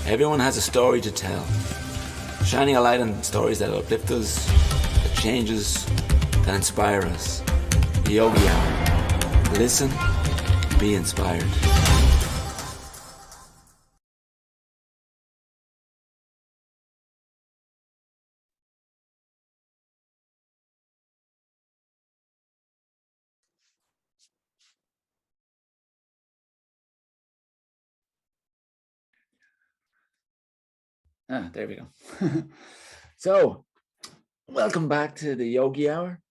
Everyone has a story to tell, shining a light on stories that uplift us, that change us, that inspire us. The Yogi Hour. Listen, be inspired. There we go. So, welcome back to the Yogi Hour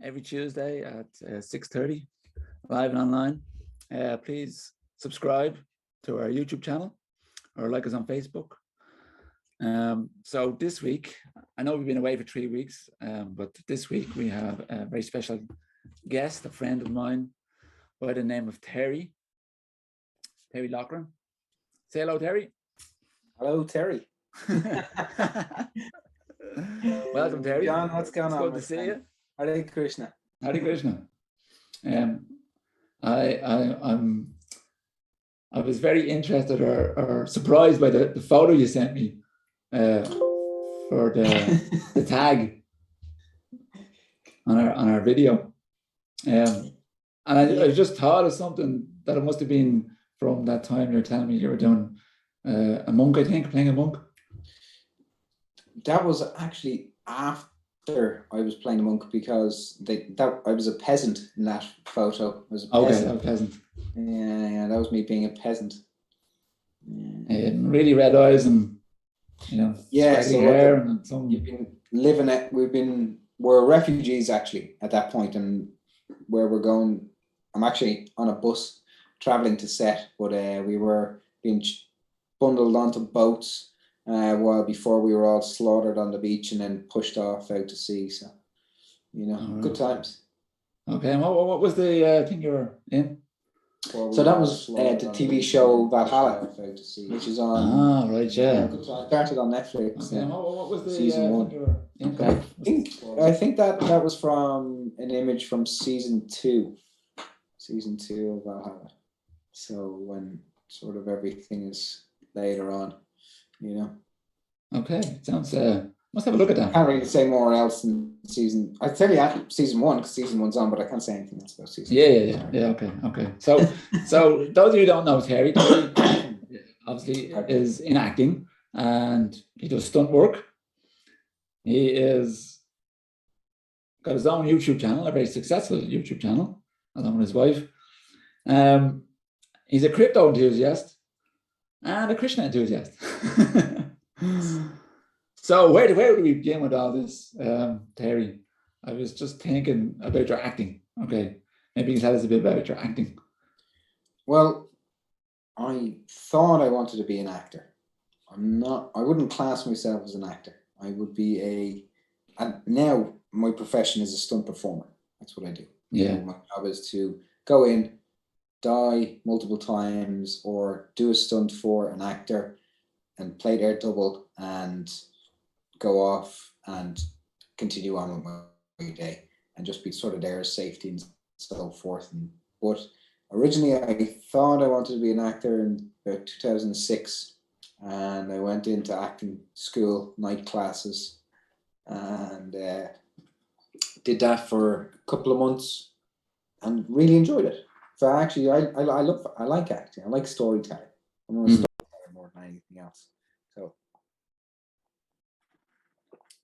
every Tuesday at 6:30, live and online. Please subscribe to our YouTube channel or like us on Facebook. So this week, I know we've been away for 3 weeks, but this week we have a very special guest, a friend of mine by the name of Terry Loughran. Say hello, Terry. Hello, Terry. Welcome, Terry. John, what's going on? Good to see you. Hare Krishna. Hare Krishna. I was very interested or surprised by the photo you sent me for the tag on our video. And I just thought of something that it must have been from that time you were telling me you were doing a monk, I think, playing a monk. That was actually after I was playing a monk, because I was a peasant in that photo. I was a peasant. Okay, a peasant. Yeah, that was me being a peasant. And really red eyes and so hair and some. You've been living it. We're refugees actually at that point, and where we're going, I'm actually on a bus traveling to set, but we were being bundled onto boats while before we were all slaughtered on the beach and then pushed off out to sea. So, good times. Okay, and what was the thing you were in? So that was the TV show Valhalla, which is on. Ah, right, yeah. Started on Netflix. Okay, and what was the season 1? You were in? I think that was from an image from season 2. Season 2 of Valhalla. So when sort of everything is later on, Okay, sounds. Must have a look at that. I can't really say more else in season. I tell you season 1 because season 1's on, but I can't say anything else about season. Yeah. Okay. So those of you who don't know Terry obviously is in acting and he does stunt work. He is got his own YouTube channel, a very successful YouTube channel, along with his wife. He's a crypto enthusiast and a Krishna enthusiast. So where do we begin with all this, Terry? I was just thinking about your acting. Okay, maybe you can tell us a bit about your acting. Well, I thought I wanted to be an actor. I wouldn't class myself as an actor. I would be and now my profession is a stunt performer. That's what I do. Yeah. My job is to go in, die multiple times, or do a stunt for an actor and play their double and go off and continue on with my day and just be sort of there as safety and so forth. But originally I thought I wanted to be an actor in about 2006, and I went into acting school, night classes, and did that for a couple of months and really enjoyed it. So actually I like acting. I like storytelling. I'm a storyteller more than anything else. So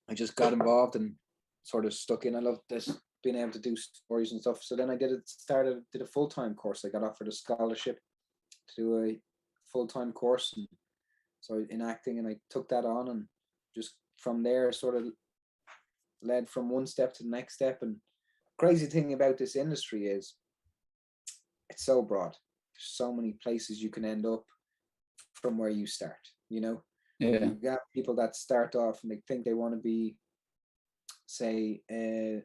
I just got involved and sort of stuck in. I love this, being able to do stories and stuff. So then I did a full-time course. I got offered a scholarship to do a full-time course, and so in acting, and I took that on, and just from there sort of led from one step to the next step. And crazy thing about this industry is it's so broad. There's so many places you can end up from where you start, Yeah. You got people that start off and they think they want to be, say, a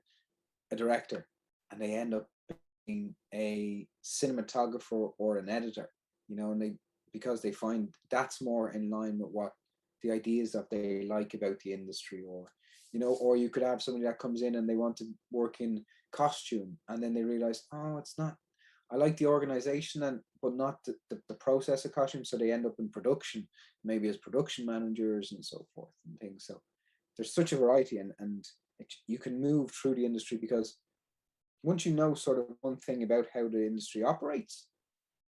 director, and they end up being a cinematographer or an editor, and because they find that's more in line with what the ideas that they like about the industry, or you could have somebody that comes in and they want to work in costume, and then they realize, oh, it's not, I like the organization but not the process of costumes. So they end up in production, maybe as production managers and so forth and things. So there's such a variety, and you can move through the industry, because once you know sort of one thing about how the industry operates,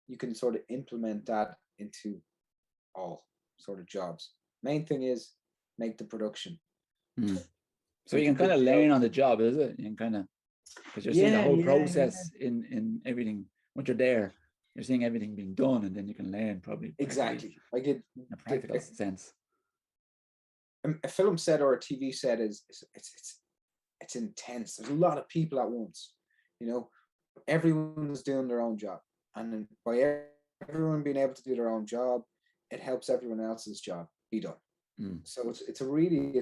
you can sort of implement that into all sort of jobs. Main thing is make the production. So you can kind of learn on the job, is it? You can kind of, because you're seeing the whole process in everything. Once you're there, you're seeing everything being done, and then you can learn probably. Exactly. I did in a practical sense. A film set or a TV set it's intense. There's a lot of people at once. You know, everyone's doing their own job, and by everyone being able to do their own job, it helps everyone else's job be done. So it's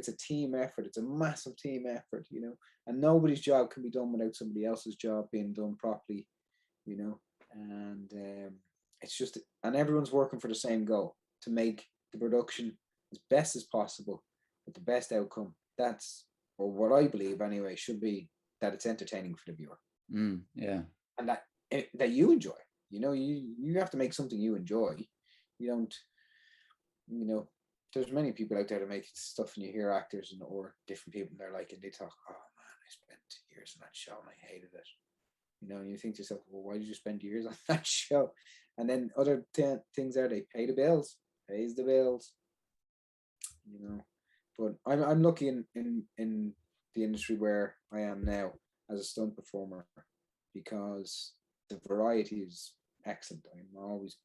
a team effort. It's a massive team effort, you know, and nobody's job can be done without somebody else's job being done properly, you know. And it's just, and everyone's working for the same goal, to make the production as best as possible with the best outcome. That's, or what I believe anyway, should be that it's entertaining for the viewer. Yeah. And that you enjoy. You know, you have to make something you enjoy. You don't, you know, there's many people out there that make stuff, and you hear actors or different people, and they're like, and they talk, oh man, I spent years on that show and I hated it. You know, and you think to yourself, well, why did you spend years on that show? And then other things are, they pay the bills, pays the bills, you know. But I'm lucky in the industry where I am now as a stunt performer, because the variety is excellent. I'm always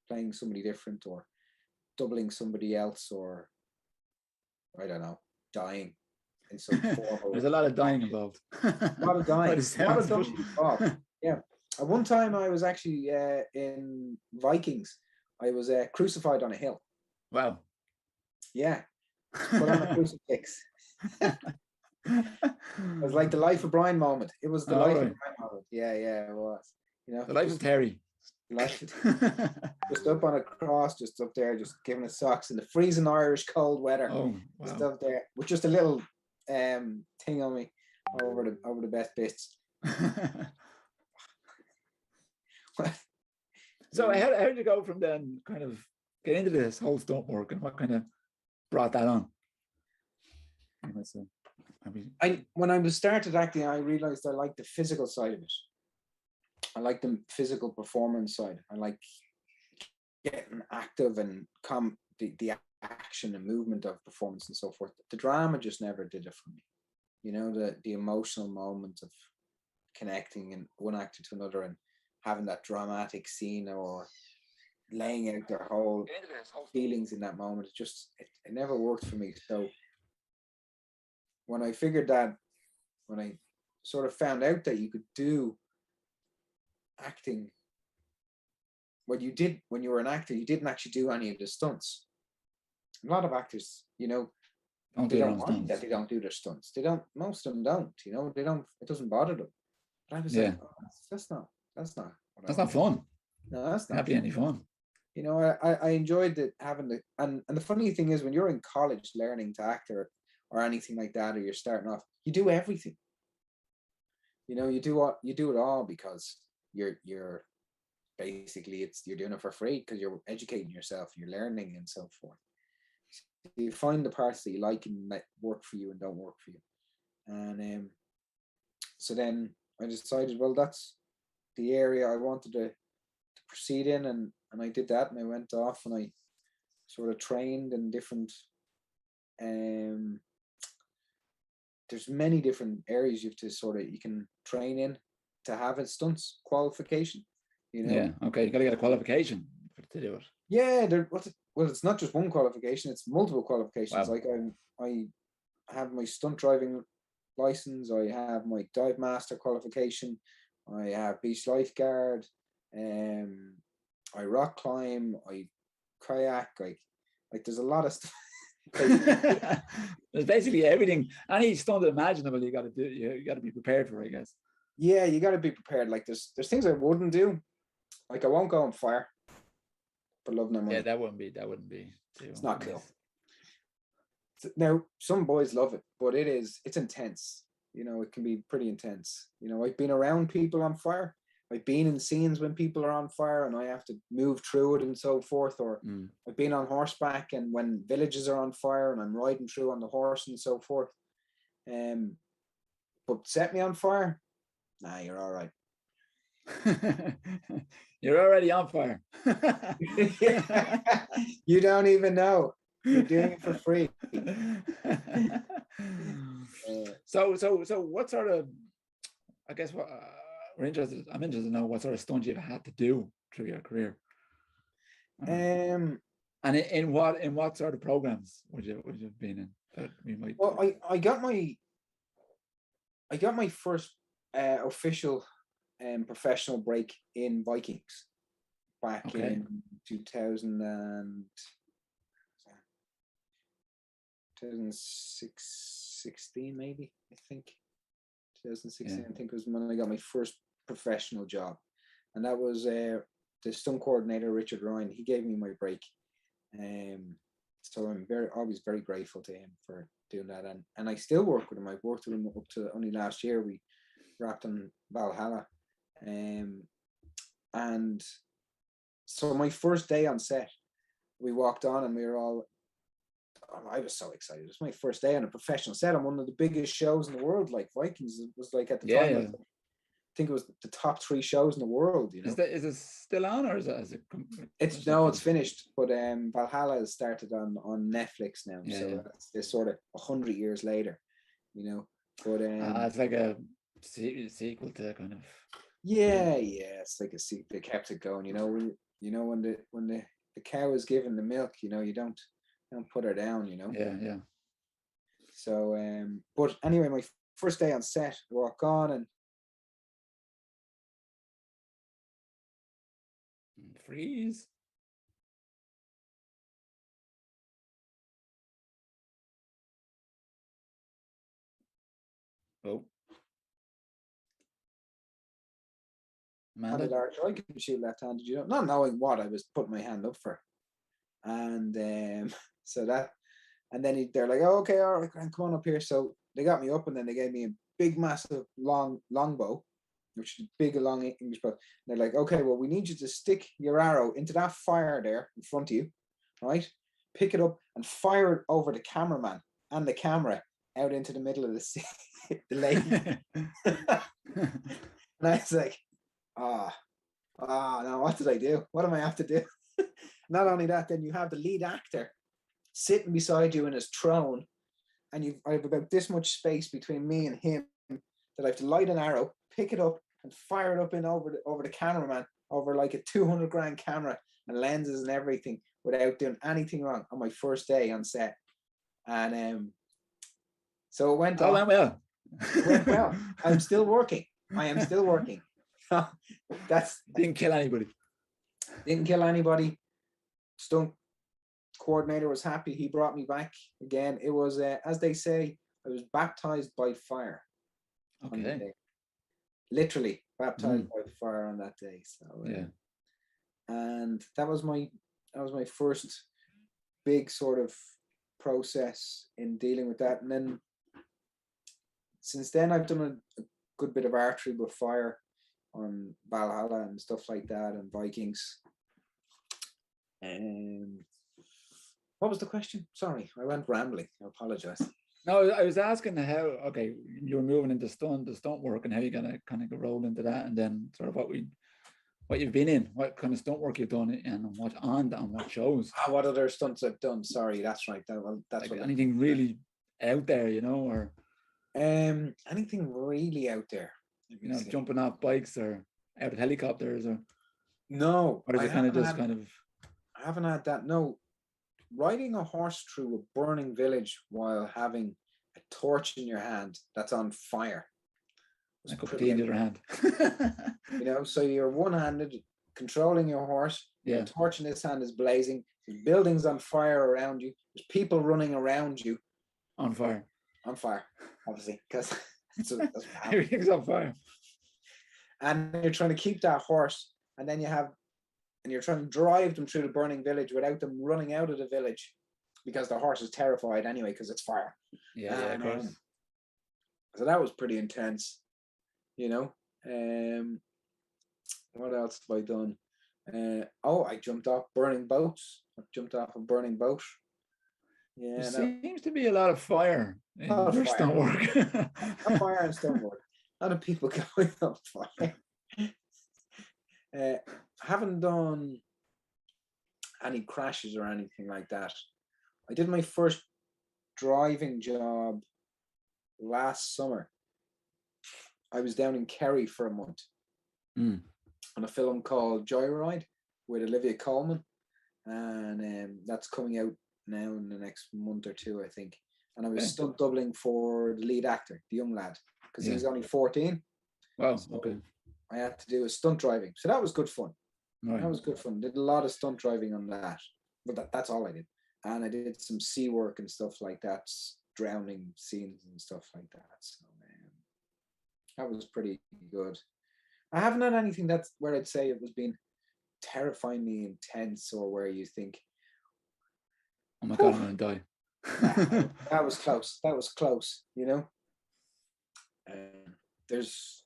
playing somebody different, or doubling somebody else, or I don't know, dying in some form. There's a lot of dying involved. A lot of dying. A lot of dying involved. Yeah. At one time, I was actually in Vikings. I was crucified on a hill. Wow. Yeah. Put on a crucifix. It was like the Life of Brian moment. It was the Life of Brian moment. Yeah, it was. You know, the life of Terry. Just up on a cross, just up there, just giving us socks in the freezing Irish cold weather. Oh, wow. Just up there with just a little thing on me over the best bits. So how did you go from then, kind of get into this whole stunt work, and what kind of brought that on? When I started acting, I realized I liked the physical side of it. I like the physical performance side. I like getting active and the action and movement of performance and so forth. The drama just never did it for me. You know, the emotional moment of connecting in one actor to another and having that dramatic scene, or laying out their whole feelings in that moment. It never worked for me. So when I figured that, when I sort of found out that you could do acting, when you were an actor, you didn't actually do any of the stunts. A lot of actors, you know, they don't mind that they don't do their stunts. Most of them don't, you know, it doesn't bother them. But I was like, oh, that's not fun. No, that's not any fun. You know, I enjoyed and the funny thing is, when you're in college learning to act or anything like that, or you're starting off, you do everything. You know, you do it all, because you're basically, you're doing it for free, because you're educating yourself, you're learning and so forth. So you find the parts that you like and that work for you and don't work for you. And so then I decided, well, that's the area I wanted to proceed in, and I did that, and I went off and I sort of trained in different there's many different areas you can train in to have a stunts qualification, you know. Yeah, okay, you got to get a qualification to do it. Yeah, well, it's not just one qualification, it's multiple qualifications. Wow. Like I have my stunt driving license, I have my dive master qualification, I have beach lifeguard, I rock climb, I kayak, like there's a lot of stuff. There's basically everything, any stunt imaginable you got to do. You got to be prepared for, I guess. Yeah, you got to be prepared. Like there's things I wouldn't do. Like I won't go on fire for love nor money. Yeah, that wouldn't be. It's not cool. Now some boys love it, but it's intense. You know, it can be pretty intense. You know, I've been around people on fire, I've been in scenes when people are on fire and I have to move through it and so forth, or I've been on horseback and when villages are on fire and I'm riding through on the horse and so forth. But set me on fire, nah, you're all right. You're already on fire. You don't even know. You're doing it for free. So what sort of, I guess what I'm interested to know what sort of stunts you've had to do through your career. And in what sort of programs would you have been in that we might? Well, I got my first official professional break in Vikings back in 2016 maybe, I think 2016 I think was when I got my first professional job, and that was the stunt coordinator Richard Ryan. He gave me my break, so I'm always very grateful to him for doing that, and I still work with him. I've worked with him up to only last year. We wrapped on Valhalla, and so my first day on set, we walked on and we were all, I was so excited. It was my first day on a professional set on one of the biggest shows in the world, like Vikings. It was like at the time, I think it was the top 3 shows in the world. You know, is it still on, or is it? It's finished. But Valhalla has started on Netflix now, it's sort of 100 years later. You know, but it's like a sequel to kind of. Yeah, it's like a sequel. They kept it going. You know, when the cow is given the milk, you know, you don't put her down, you know. Yeah. So but anyway, my first day on set, I walk on and freeze. Oh, Amanda. I can shoot left-handed, you know, not knowing what I was putting my hand up for, and so that. And then they're like, oh, okay, all right, come on up here. So they got me up, and then they gave me a big, massive, long bow, which is big, long English bow. And they're like, okay, well, we need you to stick your arrow into that fire there in front of you, right? Pick it up and fire it over the cameraman and the camera out into the middle of the lake. And I was like, no, what did I do? What am I have to do? Not only that, then you have the lead actor sitting beside you in his throne, and I have about this much space between me and him that I have to light an arrow, pick it up, and fire it up in over the cameraman, over like a 200 grand camera and lenses and everything, without doing anything wrong on my first day on set. And so it went well. It went well. I'm still working. I am still working. Didn't kill anybody. Stunt coordinator was happy. He brought me back again. It was as they say, I was baptized by fire. Okay. Literally baptized by fire on that day. So and that was my first big sort of process in dealing with that. And then since then I've done a good bit of archery with fire on Valhalla and stuff like that, and Vikings. What was the question? Sorry, I went rambling. I apologize. No, I was asking how, you were moving into the stunt work, and how you're gonna kind of roll into that, and then sort of what you've been in, what kind of stunt work you've done, and what shows. What other stunts I've done? Sorry, that's right. That's like anything really out there, you know, or anything really out there. You know, jumping off bikes or out of helicopters, or no, or is it kind of just kind of? I haven't had that. No, riding a horse through a burning village while having a torch in your hand that's on fire. A cup of tea in the other hand. You know, so you're one-handed controlling your horse. Yeah. The torch in this hand is blazing. There's buildings on fire around you. There's people running around you. On fire, obviously, because everything's on fire. And you're trying to keep that horse, and then you're trying to drive them through the burning village without them running out of the village, because the horse is terrified anyway because it's fire. Yeah, of course. So that was pretty intense, you know. What else have I done? I jumped off burning boats. I jumped off a burning boat. There Yeah, seems to be a lot of fire in of your fire. stonework. A fire and stonework. A lot of people going on fire. I haven't done any crashes or anything like that. I did my first driving job last summer. I was down in Kerry for a month Mm. on a film called Joyride with Olivia Colman, and that's coming out now in the next month or two, I think. And I was Okay. stunt doubling for the lead actor, the young lad, because he's Yeah. only 14. Wow. So Okay. I had to do a stunt driving, so that was good fun. Right. That was good fun. Did a lot of stunt driving on that, but that's all I did. And I did some sea work and stuff like that, drowning scenes and stuff like that. So that was pretty good. I haven't had anything that's where I'd say it was being terrifyingly intense or where you think, Oh my God, I'm gonna die. that was close. That was close, you know. There's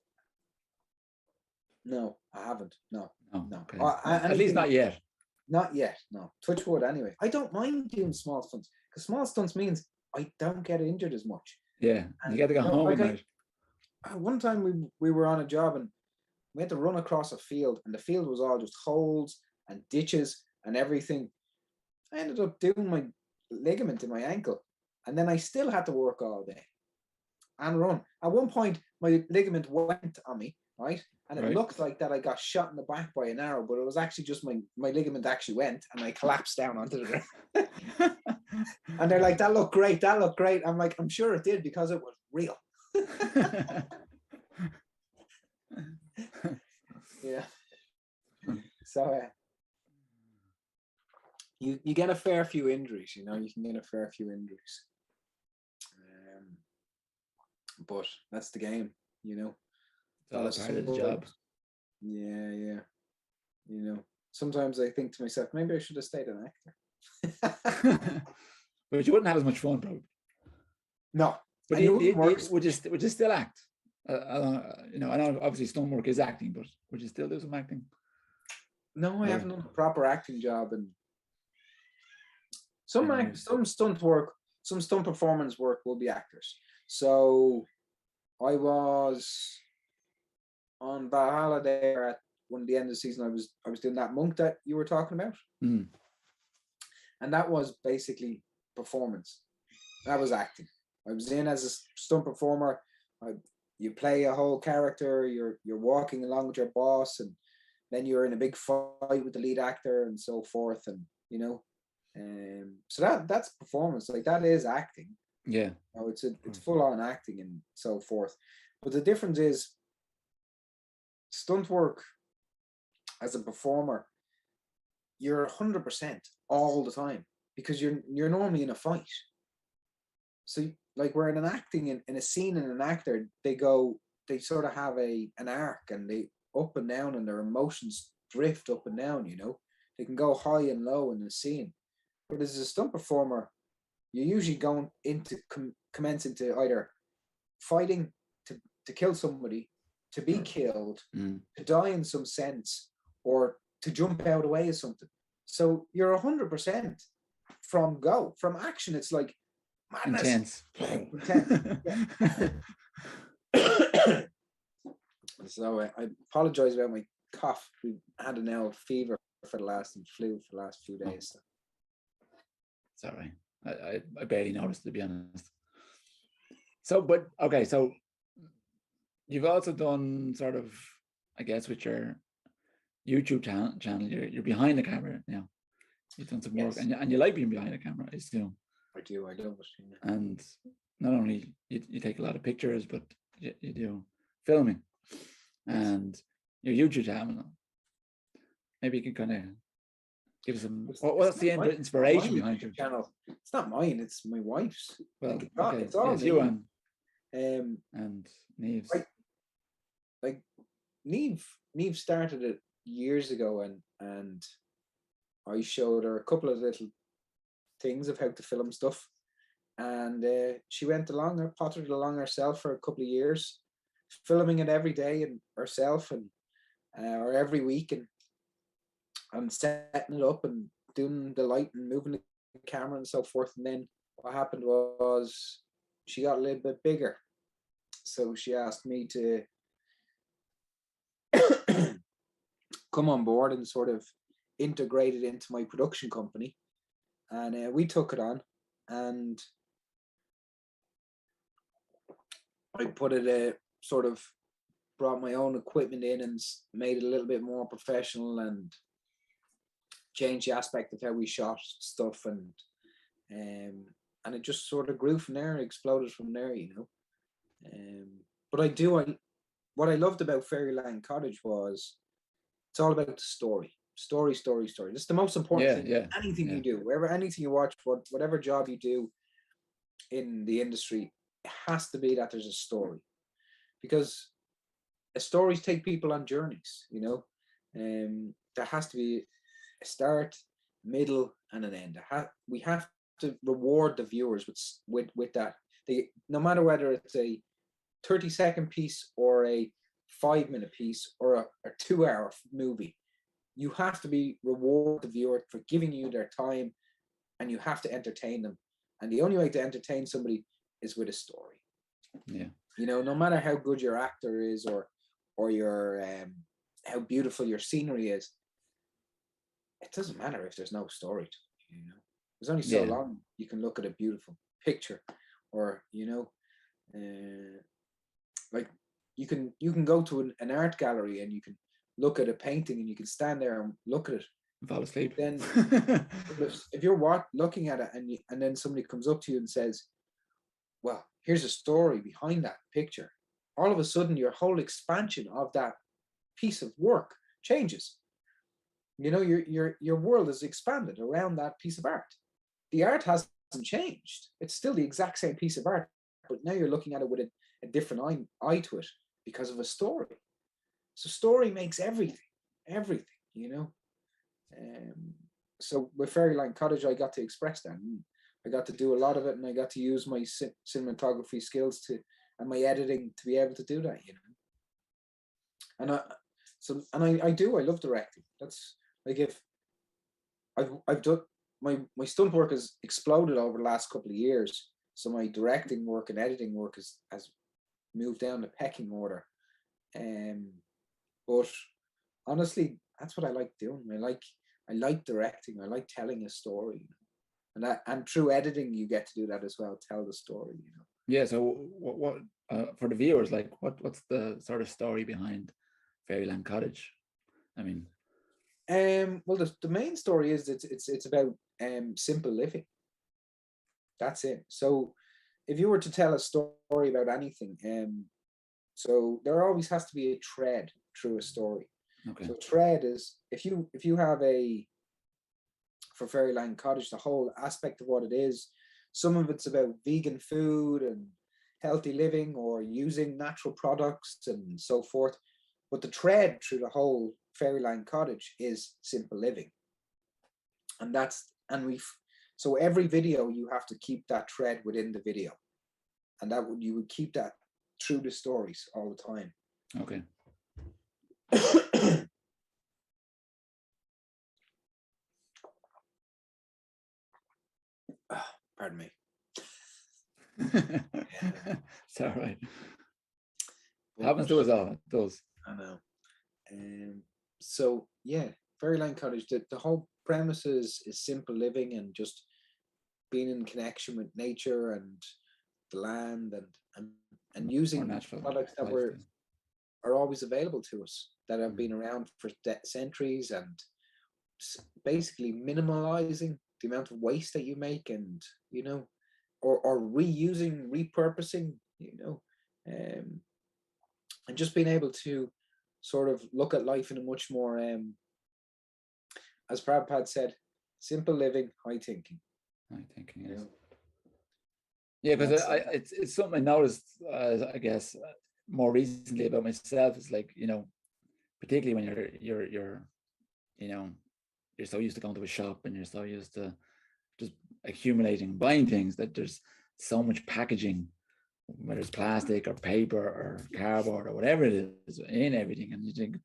no, I haven't. No. Okay. At least not yet. Not yet. No. Touch wood. Anyway, I don't mind doing small stunts because small stunts means I don't get injured as much. Yeah, you got to go home at night. One time we were on a job and we had to run across a field, and the field was all just holes and ditches and everything. I ended up doing my ligament in my ankle, and then I still had to work all day and run. At one point, my ligament went on me, right? And it looked like that I got shot in the back by an arrow, but it was actually just my ligament actually went, and I collapsed down onto the ground. And they're like, that looked great. That looked great. I'm like, I'm sure it did because it was real. Yeah. So you get a fair few injuries, you know. You can get a fair few injuries. But that's the game, you know. It's all part of the job. Yeah. You know, sometimes I think to myself, maybe I should have stayed an actor. But you wouldn't have as much fun, probably. No. But would you still act? You know, I know obviously stonework is acting, but would you still do some acting? No, I haven't done a proper acting job, and some stunt work, some stunt performance work will be actors. So I was on Valhalla there at one of the end of the season. I was doing that monk that you were talking about, and that was basically performance. That was acting. I was in as a stunt performer. You play a whole character. You're walking along with your boss, and then you're in a big fight with the lead actor and so forth. And you know, so that's performance. Like that is acting. Yeah. You know, it's full on acting and so forth. But the difference is stunt work as a performer, you're 100% all the time because you're normally in a fight. So like we're in an acting in a scene and an actor, they sort of have an arc and they up and down and their emotions drift up and down, you know. They can go high and low in the scene. But as a stunt performer, you're usually going into commence into either fighting to kill somebody, to be killed, to die in some sense, or to jump out away of something. So you're 100% from action. It's like madness. Intense. So I apologize about my cough. We had an L fever for the last and flu for the last few days. So. It's all right. I barely noticed, to be honest. So, but okay, so you've also done sort of, I guess, with your YouTube channel, you're behind the camera now. You've done some work, and you like being behind the camera. I assume. I do. I love it. Yeah. And not only you take a lot of pictures, but you do filming, and your YouTube channel. Maybe you can kind of give us some. What's the inspiration behind your channel? It's not mine. It's my wife's. Well, it's all you and Niamh's. Like Niamh started it years ago, and I showed her a couple of little things of how to film stuff, and she went along, pottered along herself for a couple of years, filming it every day and herself, and or every week, and setting it up and doing the light and moving the camera and so forth. And then what happened was she got a little bit bigger. So she asked me to come on board and sort of integrate it into my production company. And we took it on, and I put it sort of brought my own equipment in and made it a little bit more professional, and changed the aspect of how we shot stuff, and it just sort of grew from there, exploded from there, you know. But what I loved about Fairyland Cottage was it's all about the story. Story. It's the most important thing. Yeah. Anything you do, anything you watch, whatever job you do in the industry, it has to be that there's a story, because stories take people on journeys, you know. There has to be a start, middle, and an end. We have to reward the viewers with that. No matter whether it's a 30-second piece or a 5-minute piece or a 2-hour movie, you have to reward the viewer for giving you their time, and you have to entertain them. And the only way to entertain somebody is with a story. Yeah. You know, no matter how good your actor is or your how beautiful your scenery is, it doesn't matter if there's no story to it, you know. There's only so long you can look at a beautiful picture, or, you know, like you can go to an art gallery and you can look at a painting and you can stand there and look at it, fall asleep. Then if you're looking at it and then somebody comes up to you and says, well, here's a story behind that picture, all of a sudden your whole expansion of that piece of work changes. You know, your world is expanded around that piece of art. The art hasn't changed. It's still the exact same piece of art, but now you're looking at it with a different eye to it because of a story. So story makes everything, you know. So with Fairyland Cottage, I got to express that. And I got to do a lot of it, and I got to use my cinematography skills and my editing to be able to do that, you know. And I love directing. That's like, if I've done my stunt work has exploded over the last couple of years. So my directing work and editing work has moved down the pecking order. But honestly, that's what I like doing. I like directing. I like telling a story, you know? And through editing, you get to do that as well. Tell the story, you know. Yeah. So what for the viewers, like what's the sort of story behind Fairyland Cottage? I mean, well, the main story is it's about simple living. That's it. So if you were to tell a story about anything, so there always has to be a thread through a story. okay. So thread is, if you have for Fairyland Cottage, the whole aspect of what it is, some of it's about vegan food and healthy living or using natural products and so forth. But the thread through the whole Fairyland Cottage is simple living. So every video, you have to keep that thread within the video. And you would keep that through the stories all the time. Okay. Pardon me. It's all right. Happens to us all. It does. I know. So yeah, Fairyland Cottage, the whole premise is simple living and just being in connection with nature and the land and using products that are always available to us, that have been around for centuries, and basically minimalizing the amount of waste that you make, and, you know, or reusing, repurposing, you know, and just being able to sort of look at life in a much more, as Prabhupada said, simple living, high thinking. High thinking, you yes. know? Yeah, because it's something I noticed, I guess, more recently about myself. It's like, you know, particularly when you're you know, you're so used to going to a shop and you're so used to just accumulating, buying things, that there's so much packaging, whether it's plastic or paper or cardboard or whatever it is, in everything. And you think,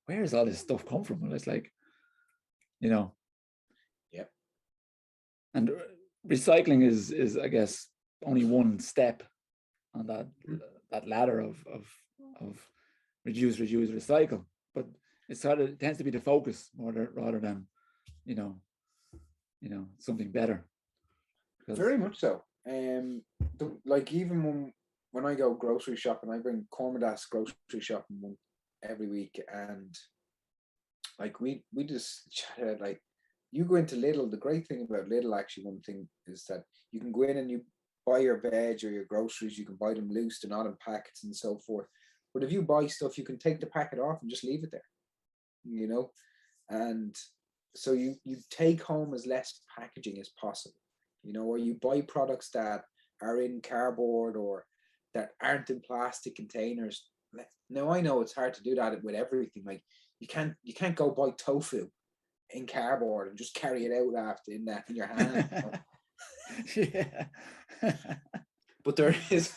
where does all this stuff come from? Well, it's like, you know, Yep. and recycling is I guess only one step on that ladder of reduce, recycle. But it tends to be the focus rather than, you know, something better. Very much so. Like even when I go grocery shopping, I bring Cormadas grocery shopping one every week, and like we just chatted, like you go into Lidl. The great thing about Lidl, actually, one thing is that you can go in and you buy your veg or your groceries. You can buy them loose, they're not in packets and so forth. But if you buy stuff, you can take the packet off and just leave it there, you know, and so you take home as less packaging as possible, you know, or you buy products that are in cardboard or that aren't in plastic containers. Now I know it's hard to do that with everything. Like you can't go buy tofu in cardboard and just carry it out after in your hand. Yeah. But there is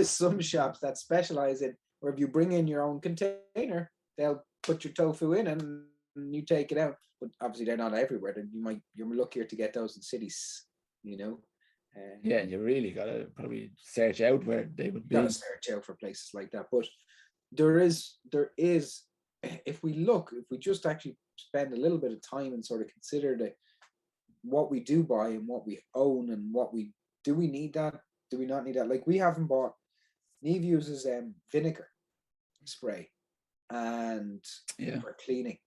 some shops that specialize in where if you bring in your own container, they'll put your tofu in and you take it out. But obviously they're not everywhere. You're luckier to get those in cities, you know. Yeah, you really gotta probably search out where they would be. Gotta search out for places like that. But there is if we just actually spend a little bit of time and sort of consider what we do buy and what we own and do we need that? Do we not need that? Like we haven't bought. Neve uses vinegar spray and for cleaning,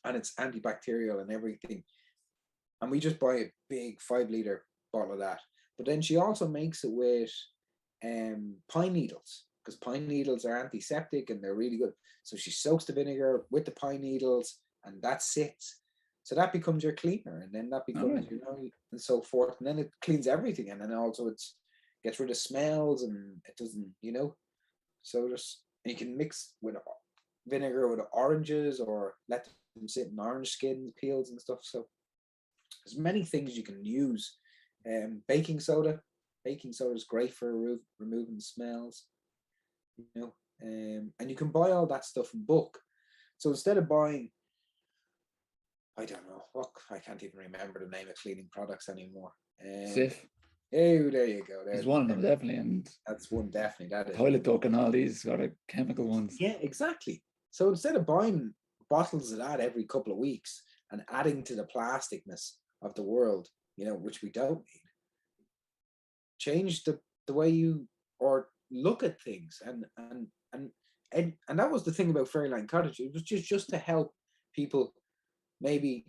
and it's antibacterial and everything. And we just buy a big 5-liter bottle of that. But then she also makes it with pine needles, because pine needles are antiseptic and they're really good. So she soaks the vinegar with the pine needles and that sits. So that becomes your cleaner, and then that becomes, you know, and so forth. And then it cleans everything. And then also gets rid of smells and it doesn't, you know. So you can mix with vinegar with oranges or let them sit in orange skins, peels and stuff. So there's many things you can use. Baking soda is great for removing smells, you know. And you can buy all that stuff in bulk. So instead of buying, I don't know, I can't even remember the name of cleaning products anymore. Cif. Oh, there you go. There's one of them definitely, and that's one definitely. That is Toilet Duck and all these sort of chemical ones. Yeah, exactly. So instead of buying bottles of that every couple of weeks and adding to the plasticness of the world, you know, which we don't need, change the way you or look at things, and that was the thing about Fairyland Cottage. It was just to help people maybe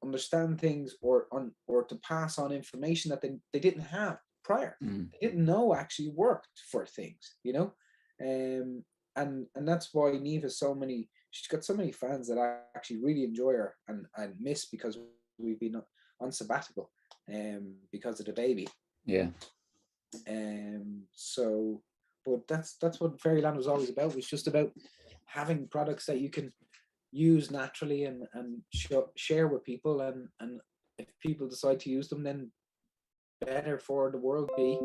understand things or to pass on information that they didn't have prior. They didn't know actually worked for things, you know. And that's why Neve has she's got so many fans that actually really enjoy her and miss, because we've been on sabbatical because of the baby. Yeah. So, but that's what Fairyland was always about. It was just about having products that you can use naturally and share with people, and if people decide to use them, then better for the world be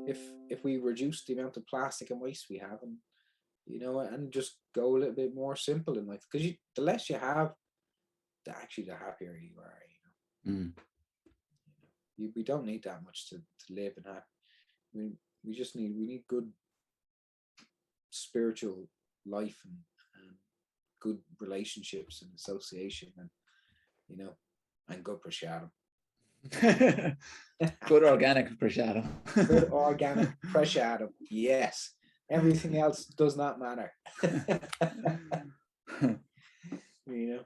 if we reduce the amount of plastic and waste we have, and you know, and just go a little bit more simple in life, because the less you have, the happier you are, you know. We don't need that much to live and have. I mean, we need good spiritual life and good relationships and association, and you know, and good prashadam. Good organic prashadam. Good organic prashadam. Yes. Everything else does not matter. You know.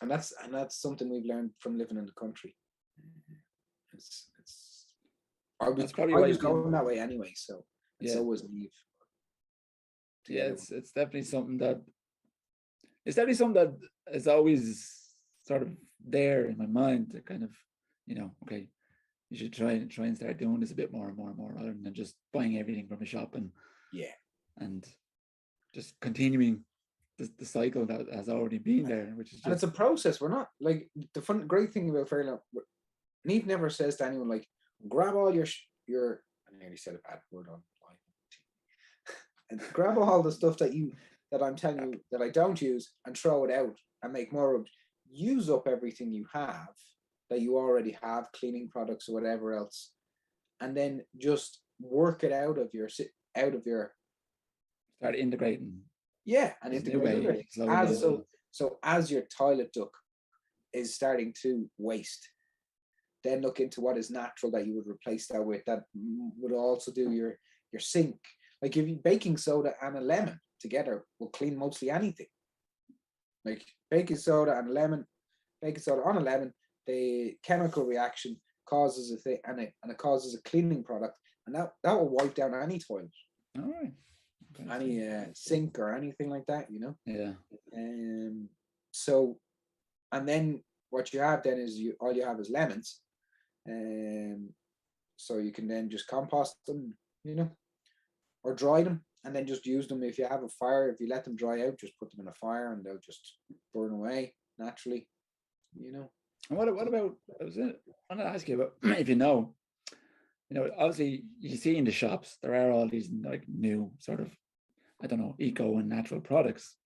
And that's something we've learned from living in the country. I was going that way anyway, so so was Neve. Yeah, it's definitely something that is always sort of there in my mind, to kind of, you know, okay, you should try and start doing this a bit more and more and more, rather than just buying everything from a shop and just continuing the cycle that has already been there, which is and it's a process. We're not like the great thing about Fairyland. Neve never says to anyone like, grab all your I nearly said a bad word on and grab all the stuff that I'm telling you that I don't use and throw it out and make more of it. Use up everything you have that you already have, cleaning products or whatever else, and then just work it out of your Start integrating and this new integrate way it slowly. as so as your toilet duct is starting to waste, then look into what is natural that you would replace that with. That would also do your sink. Like if you baking soda and a lemon together will clean mostly anything. Like baking soda on a lemon, the chemical reaction causes a thing, and it causes a cleaning product, and that will wipe down any toilet, All right. any sink or anything like that, Yeah. So, and then what you have then is all you have is lemons, so you can then just compost them, or dry them and then just use them. If you have a fire, if you let them dry out, just put them in a fire and they'll just burn away naturally, And what about, I wanted to ask you about, if obviously you see in the shops, there are all these like new sort of, I don't know, eco and natural products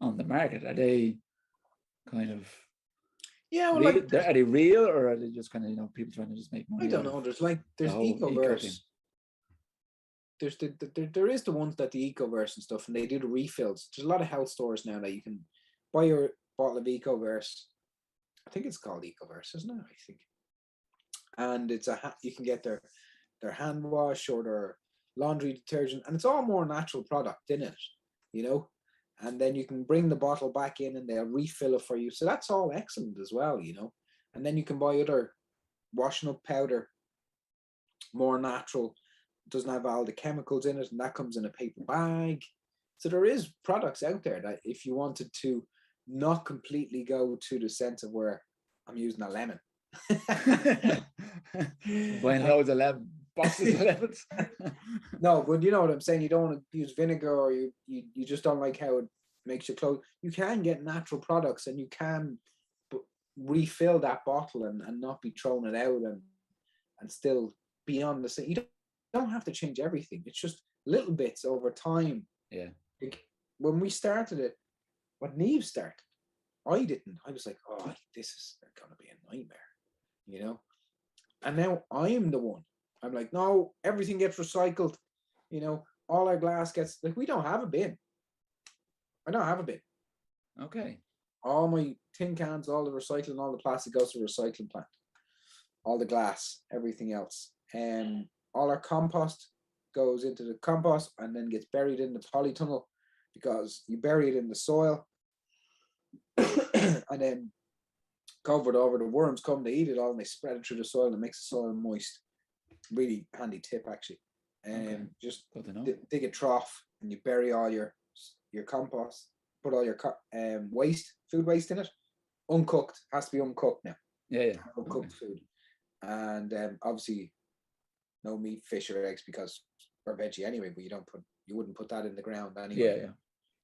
on the market. Are they kind of, are they real, or are they just kind of, people trying to just make money? I don't know. There's Ecoverse. There is the ones that the Ecoverse and stuff, and they do the refills. There's a lot of health stores now that you can buy your bottle of Ecoverse. I think it's called Ecoverse, isn't it? I think. And it's you can get their hand wash or their laundry detergent, and it's all more natural product in it, and then you can bring the bottle back in and they'll refill it for you. So that's all excellent as well, and then you can buy other washing up powder, more natural, doesn't have all the chemicals in it, and that comes in a paper bag. So there is products out there that if you wanted to not completely go to the sense of where I'm using a lemon. Buying loads of boxes of lemons. No, but you know what I'm saying. You don't want to use vinegar, or you just don't like how it makes your clothes. You can get natural products, and you can refill that bottle and not be throwing it out and still be on the same. You don't have to change everything. It's just little bits over time. Yeah. Like when we started it, when Neve started, I didn't. I was like, oh, this is going to be a nightmare, And now I'm the one. I'm like, no, everything gets recycled. All our glass gets, like, we don't have a bin. I don't have a bin. Okay. All my tin cans, all the recycling, all the plastic goes to the recycling plant. All the glass, everything else. All our compost goes into the compost and then gets buried in the polytunnel, because you bury it in the soil and then cover it over. The worms come, they eat it all, and they spread it through the soil and makes the soil moist. Really handy tip, actually. Just dig a trough and you bury all your compost, put all your food waste in it, uncooked, has to be uncooked now. Yeah. Uncooked food. And obviously no meat, fish or eggs, because we're veggie anyway, but you wouldn't put that in the ground anyway.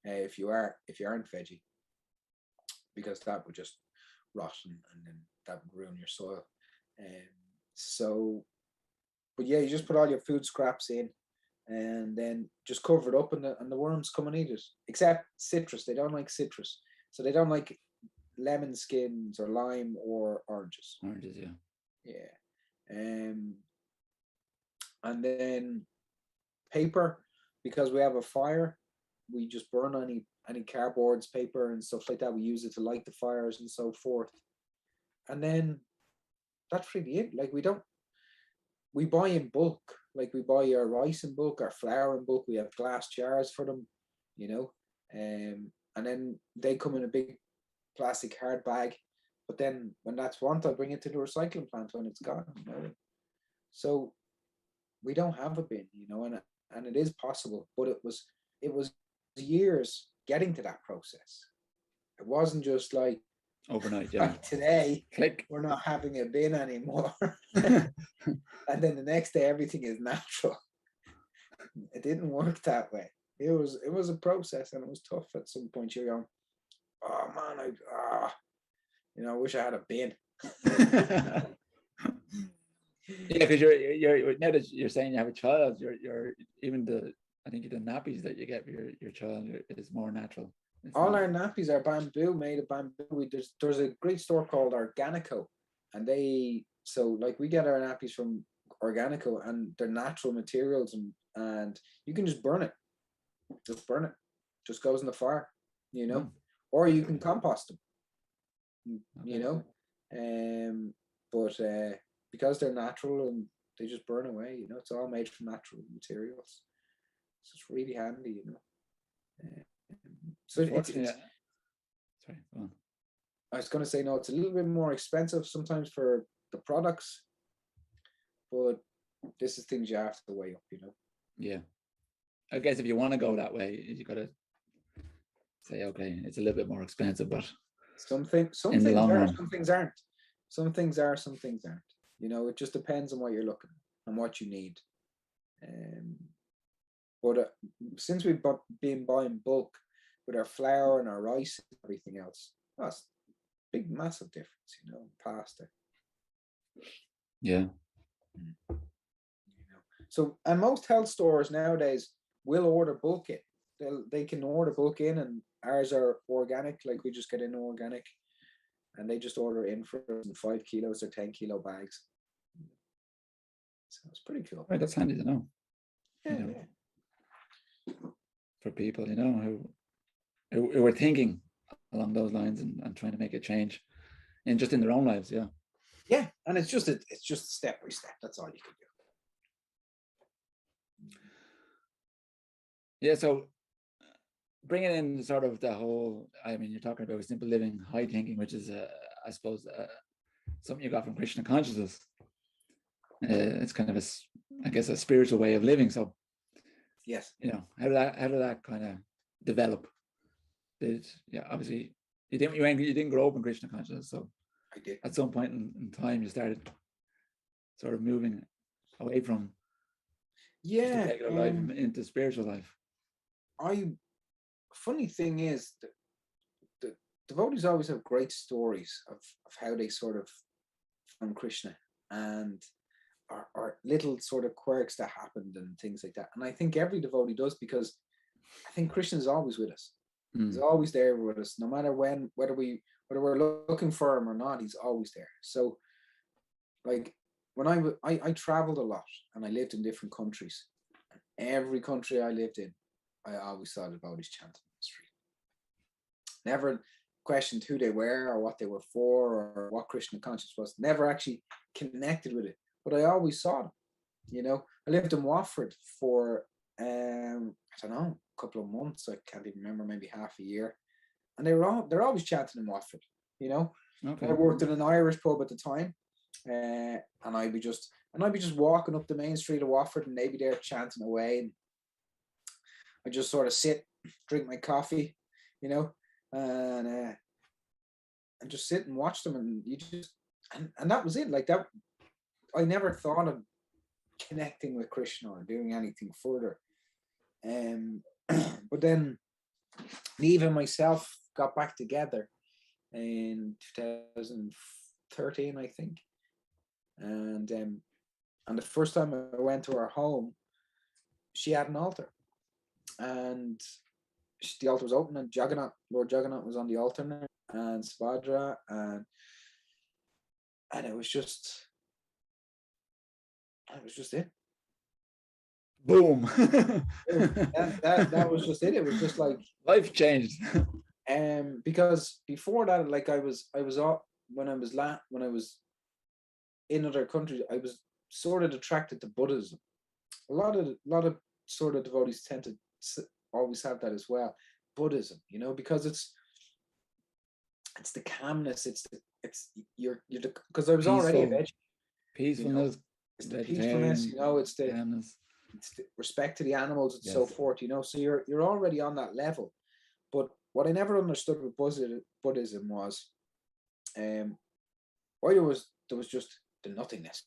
Yeah. If you aren't veggie, because that would just rot and then that would ruin your soil. But yeah, you just put all your food scraps in and then just cover it up, and the worms come and eat it. Except citrus, they don't like citrus, so they don't like lemon skins or lime or oranges. Oranges, yeah. And then paper, because we have a fire, we just burn any cardboards, paper and stuff like that. We use it to light the fires and so forth. And then that's really it. Like we buy in bulk. Like we buy our rice in bulk, our flour in bulk. We have glass jars for them, and then they come in a big plastic hard bag. But then when that's wanted, I bring it to the recycling plant when it's gone. So we don't have a bin, and it is possible, but it was years getting to that process. It wasn't just like overnight. Yeah. Today, click, we're not having a bin anymore, and then the next day everything is natural. It didn't work that way. It was a process, and it was tough. At some point, you're going, oh man, I wish I had a bin. Yeah, because you're now that you're saying you have a child, you're even the I think the nappies that you get for your child is more natural. It's All not. our nappies are bamboo, made of bamboo. There's a great store called Organico, and we get our nappies from Organico, and they're natural materials, and you can just burn it. Just burn it. Just goes in the fire, Mm. or you can compost them, Okay. but because they're natural and they just burn away, it's all made from natural materials. So it's really handy, So it's Sorry, go on. I was going to say, no, it's a little bit more expensive sometimes for the products, but this is things you have to weigh up, Yeah. I guess if you want to go that way, you got to say, okay, it's a little bit more expensive, but some things in the long are, run, some things aren't. Some things are, some things aren't. It just depends on what you're looking at and what you need. But since we've been buying bulk with our flour and our rice and everything else, that's big, massive difference, pasta. yeah. So, and most health stores nowadays will order bulk in. They can order bulk in, and ours are organic. Like, we just get in organic, and they just order in for 5 kilos or 10-kilo bags. So it's pretty cool. Right, that's handy to know. Yeah. For people, who are thinking along those lines and trying to make a change in their own lives. Yeah. Yeah, and it's just step by step. That's all you can do. Yeah. So bringing in sort of the whole, you're talking about simple living, high thinking, which is, I suppose, something you got from Krishna consciousness. It's kind of a spiritual way of living. So, yes, how did that kind of develop? Obviously you didn't grow up in Krishna consciousness, so I did. At some point in time, you started sort of moving away from regular life into spiritual life. Funny thing is that the devotees always have great stories of how they sort of found Krishna, and or little sort of quirks that happened and things like that. And I think every devotee does, because I think Krishna is always with us. He's always there with us, no matter when, whether we're looking for him or not. He's always there. So, like, when I traveled a lot and I lived in different countries, and every country I lived in, I always saw devotees chanting on the street. Never questioned who they were or what they were for or what Krishna consciousness was. Never actually connected with it, but I always saw them. I lived in Watford for I don't know, a couple of months. I can't even remember, maybe half a year, and they're always chanting in Watford. Okay. I worked in an Irish pub at the time, and I'd be just walking up the main street of Watford, and they'd be there chanting away, and I just sort of sit, drink my coffee, and just sit and watch them, and and that was it. Like that, I never thought of connecting with Krishna or doing anything further. But then Neve and myself got back together in 2013, I think, and the first time I went to her home, she had an altar, and the altar was open, and Lord Jagannath was on the altar now, and Subhadra, and it was just it. Boom. that was just it. It was just like life changed. Because before that, like when I was in other countries, I was sort of attracted to Buddhism. A lot of sort of devotees tend to always have that as well. Buddhism, because it's the calmness. Because I was already a veg. Peacefulness. It's the peacefulness. It's the calmness. It's the respect to the animals and yes. so forth. So you're already on that level. But what I never understood with Buddhism was, why there was just the nothingness,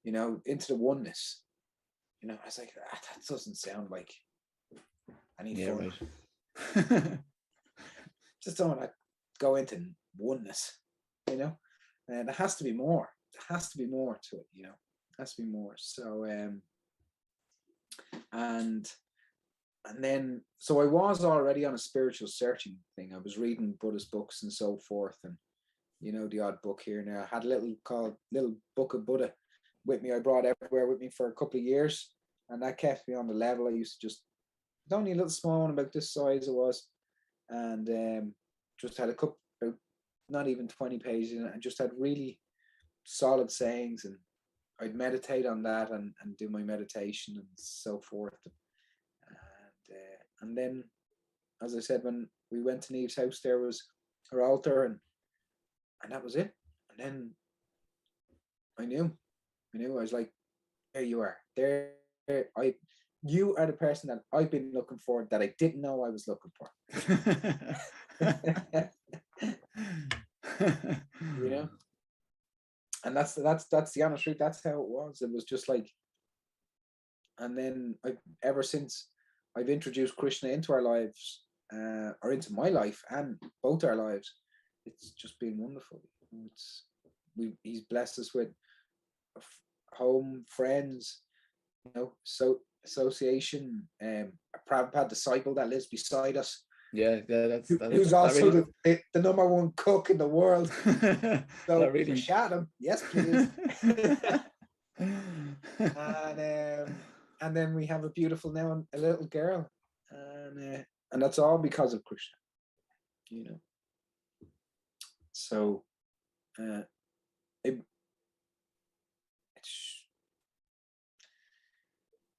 into the oneness. I was like, that doesn't sound like any fun. Right. Just don't want to go into oneness, and there has to be more. There has to be more to it, There has to be more. So, And then, so I was already on a spiritual searching thing. I was reading Buddhist books and so forth, and the odd book here and there. I had a little book of Buddha with me. I brought everywhere with me for a couple of years, and that kept me on the level. I used to only a little small one, about this size it was, and just had a couple, not even 20 pages in it, and just had really solid sayings, and I'd meditate on that and do my meditation and so forth. And then, as I said, when we went to Neve's house, there was her altar, and that was it. And then I knew I was like, there you are. You are the person that I've been looking for, that I didn't know I was looking for. And that's the honest truth. That's how it was. It was just like, and then ever since I've introduced Krishna into our lives, or into my life and both our lives, it's just been wonderful. He's blessed us with home, friends, so association, a Prabhupada disciple that lives beside us. Yeah, who's also really... the number one cook in the world. So really... Prashadam, yes, please. And then we have a little girl, and that's all because of Krishna. So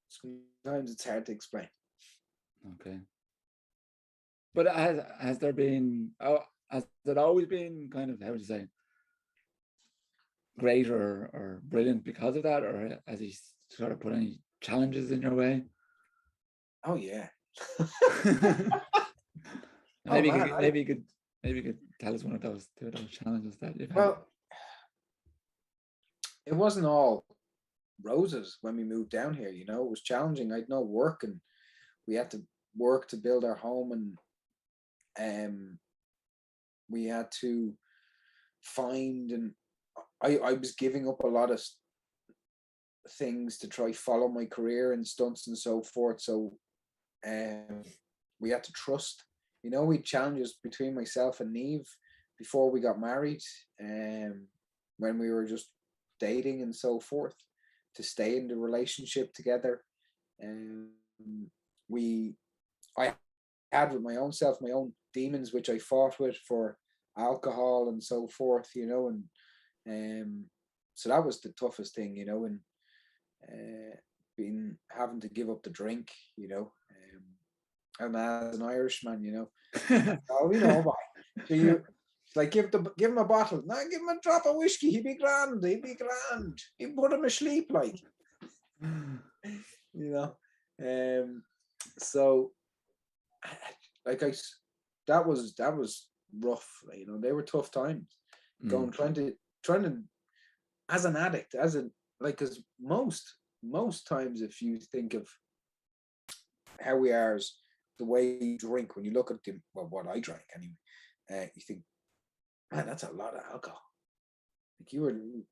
sometimes it's hard to explain. Okay. But has there been, has it always been kind of, how would you say, great or brilliant because of that, or has he sort of put any challenges in your way? Oh yeah. Maybe you could tell us one of those challenges that you've had. Well, it wasn't all roses when we moved down here. It was challenging. I'd no work, and we had to work to build our home, and we had to find, and I was giving up a lot of things to try follow my career and stunts and so forth. So we had to trust. We had challenges between myself and Neve before we got married, when we were just dating and so forth, to stay in the relationship together. I had with my own self, my own demons, which I fought with for alcohol and so forth, and so that was the toughest thing, and having to give up the drink, and as an Irishman, oh, why? So you like give him a bottle, no, give him a drop of whiskey, he'd be grand, he'd put him asleep, like, so like that was rough, they were tough times. Trying to as an addict, because most times, if you think of how we are as the way you drink, when you look at what I drank anyway, you think, man, that's a lot of alcohol. Like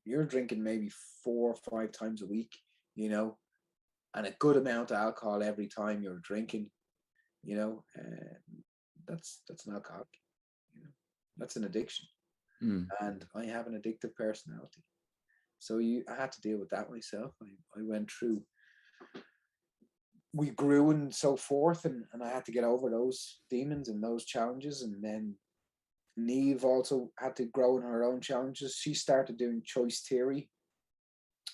you're drinking maybe 4 or 5 times a week, and a good amount of alcohol every time you're drinking, that's an alcoholic, that's an addiction. And I have an addictive personality, so I had to deal with that myself. I went through, we grew and so forth, and I had to get over those demons and those challenges. And then Neve also had to grow in her own challenges. She started doing choice theory,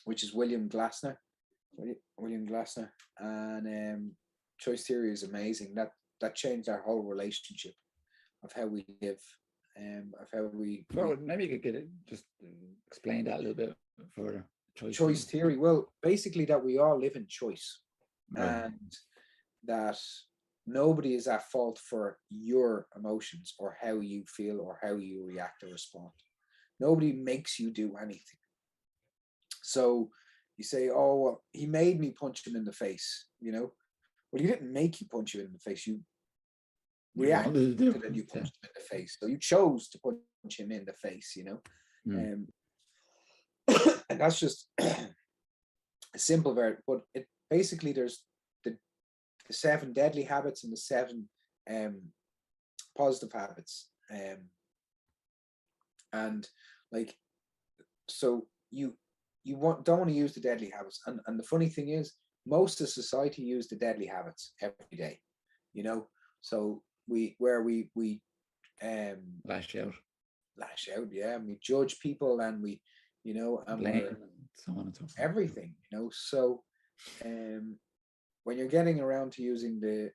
which is William Glasner, and choice theory is amazing. That changed our whole relationship of how we live, of how we. Well, maybe you could just explain that a little bit further. Choice theory. Well, basically that we all live in choice, right, and that nobody is at fault for your emotions or how you feel or how you react or respond. Nobody makes you do anything. So you say, oh, well, he made me punch him in the face, Well, he didn't make you punch you in the face. You reacted and you punched him in the face. So you chose to punch him in the face, and that's just a simple version. But it basically, there's the 7 deadly habits and the 7 positive habits. And like, so you don't want to use the deadly habits. And the funny thing is, most of society use the deadly habits every day, you know. So we Lash out, lash out, yeah, and we judge people, and we, you know, and blame, we're and so on and so forth. everything, you know. So when you're getting around to using the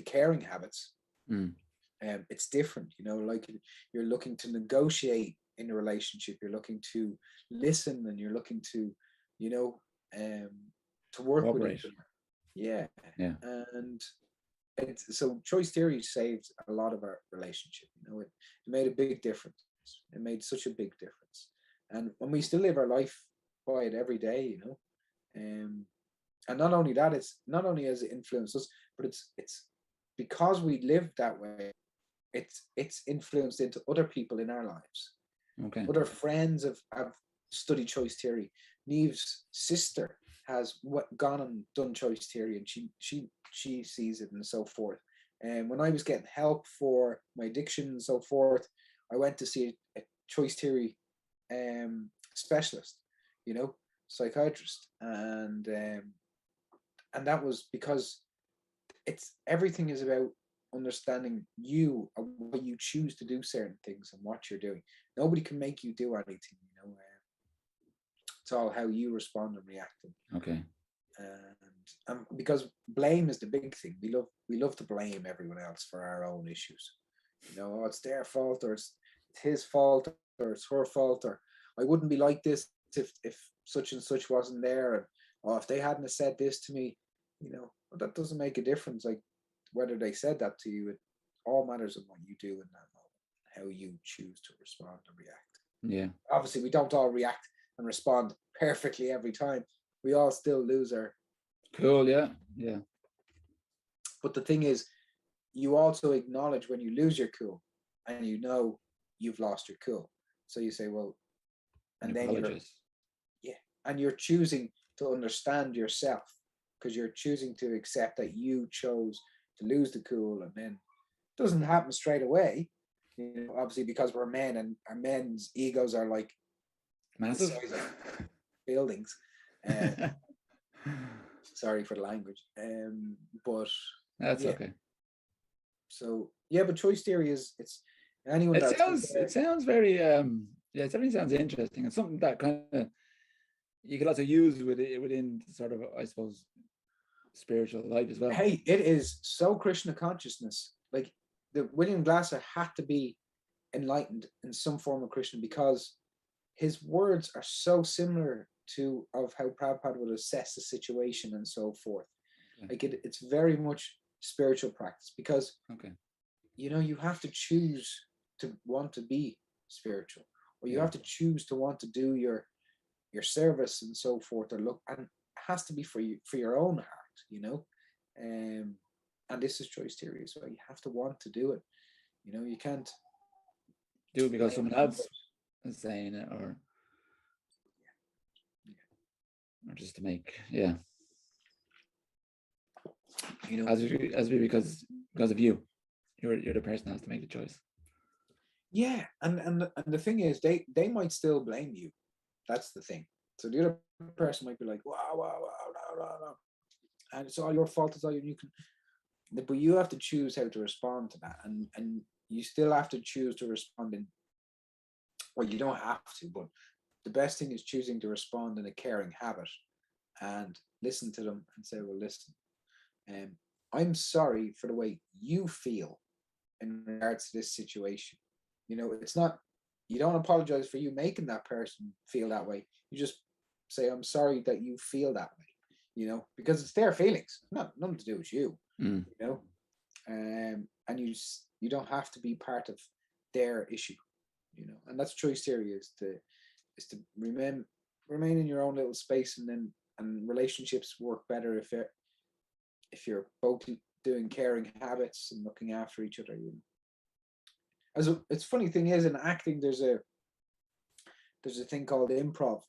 caring habits, Mm. it's different, you know. Like, you're looking to negotiate in a relationship, you're looking to listen, and you're looking to, you know, to work with each Cooperate. other. Yeah. Yeah. And it's, so choice theory saved a lot of our relationship, you know. It made a big difference. It made such a big difference, and we still live our life by it every day, you know. And not only that, it's not only has it influenced us, but it's because we live that way, it's influenced into other people in our lives. Okay. Other friends have studied choice theory. Neve's sister has gone and done choice theory, and she sees it and so forth. And when I was getting help for my addiction and so forth, I went to see a choice theory specialist, you know, psychiatrist, and that was because it's everything is about understanding you and why you choose to do certain things and what you're doing. Nobody can make you do anything, you know. It's all how you respond and react. Okay. And because blame is the big thing. We love to blame everyone else for our own issues. You know, oh, it's their fault, or it's his fault, or it's her fault, or I wouldn't be like this if such and such wasn't there, and oh, if they hadn't have said this to me, you know. But that doesn't make a difference. Like, whether they said that to you, it all matters in what you do in that moment, how you choose to respond and react. Yeah. Obviously, we don't all react and respond perfectly every time. We all still lose our. Cool. Yeah. Yeah. But the thing is, you also acknowledge when you lose your cool, and you know you've lost your cool. So you say, well, and then you're choosing to understand yourself, because you're choosing to accept that you chose to lose the cool, and then it doesn't happen straight away, you know, obviously, because we're men, and our men's egos are like massive the size of buildings. Sorry for the language, but that's yeah. okay. So yeah, but choice theory is, it's anyone It that sounds very yeah, it definitely sounds interesting. It's something that kind of you could also use within sort of, I suppose, spiritual life as well. Hey, it is so Krishna consciousness. Like, the William Glasser had to be enlightened in some form of Krishna, because his words are so similar to of how Prabhupada would assess the situation and so forth. Okay. Like, it's very much spiritual practice, because Okay. you know, you have to choose to want to be spiritual, or you have to choose to want to do your service and so forth, or look, and it has to be for you, for your own heart, you know. And this is choice theory, so you have to want to do it, you know. You can't do it because someone else is saying it, or just to make, yeah, you know, as because of you, you're the person that has to make the choice. yeah. And the thing is, they might still blame you. That's the thing. So the other person might be like, wow, and it's all your fault, it's all you can, but you have to choose how to respond to that, and you still have to choose to respond in, well, you don't have to, but the best thing is choosing to respond in a caring habit, and listen to them and say, well, listen, I'm sorry for the way you feel in regards to this situation. You know, it's not, you don't apologize for you making that person feel that way. You just say, I'm sorry that you feel that way, you know, because it's their feelings, nothing to do with you, you know. And you don't have to be part of their issue, you know. And that's choice theory, is to remain in your own little space, and relationships work better if you're both doing caring habits and looking after each other, you know. It's funny thing is, in acting, there's a thing called improv,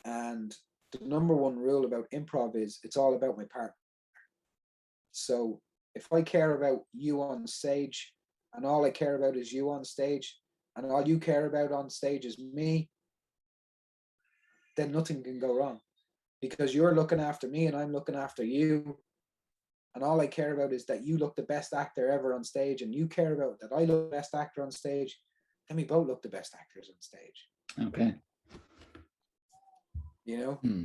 and the number one rule about improv is it's all about my partner. So if I care about you on stage and all I care about is you on stage and all you care about on stage is me, then nothing can go wrong, because you're looking after me and I'm looking after you. And all I care about is that you look the best actor ever on stage, and you care about that I look the best actor on stage. Then we both look the best actors on stage. Okay. You know? Hmm.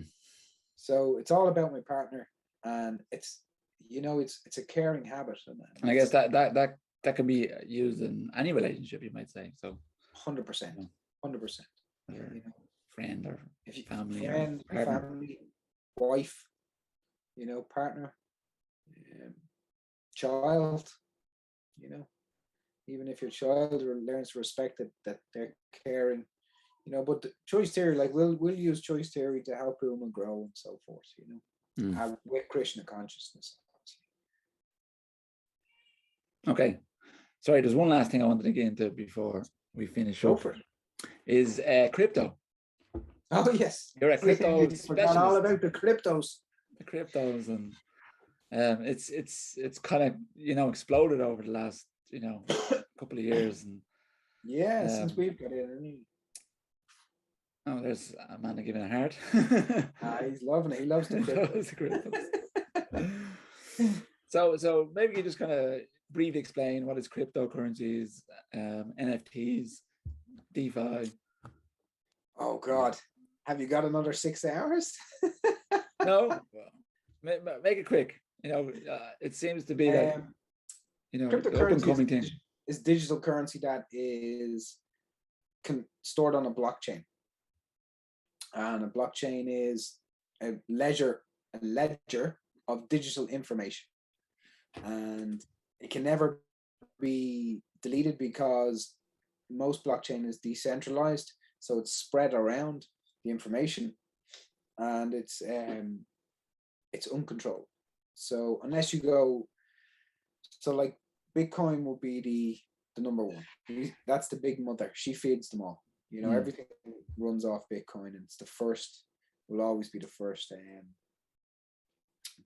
So it's all about my partner, and it's, you know, it's a caring habit. And I guess that can be used in any relationship, you might say. So 100%, 100%. You know, friend or if you, family, friend, or partner. family, wife, you know, partner, child, you know, even if your child learns to respect that they're caring, you know. But the choice theory, like we'll use choice theory to help women grow and so forth, you know, with Krishna consciousness. Okay, sorry, there's one last thing I wanted to get into before we finish Go up. for it. Is crypto. Oh yes, You're a crypto we forgot all specialist. about the cryptos. The cryptos, and it's kind of, you know, exploded over the last, you know, couple of years. And yeah, since we've got in. Oh, there's Amanda giving a heart. He's loving it. He loves the cryptos. So maybe you just kind of briefly explain what is cryptocurrencies, NFTs, DeFi. Oh God, have you got another 6 hours? No, make it quick. You know, it seems to be that, you know, the up and coming thing is digital currency that is stored on a blockchain, and a blockchain is a ledger of digital information, and it can never be deleted because most blockchain is decentralized, so it's spread around the information, and it's uncontrolled. So unless you go, so like Bitcoin will be the number one. That's the big mother. She feeds them all. You know, everything runs off Bitcoin, and it's the first, will always be the first.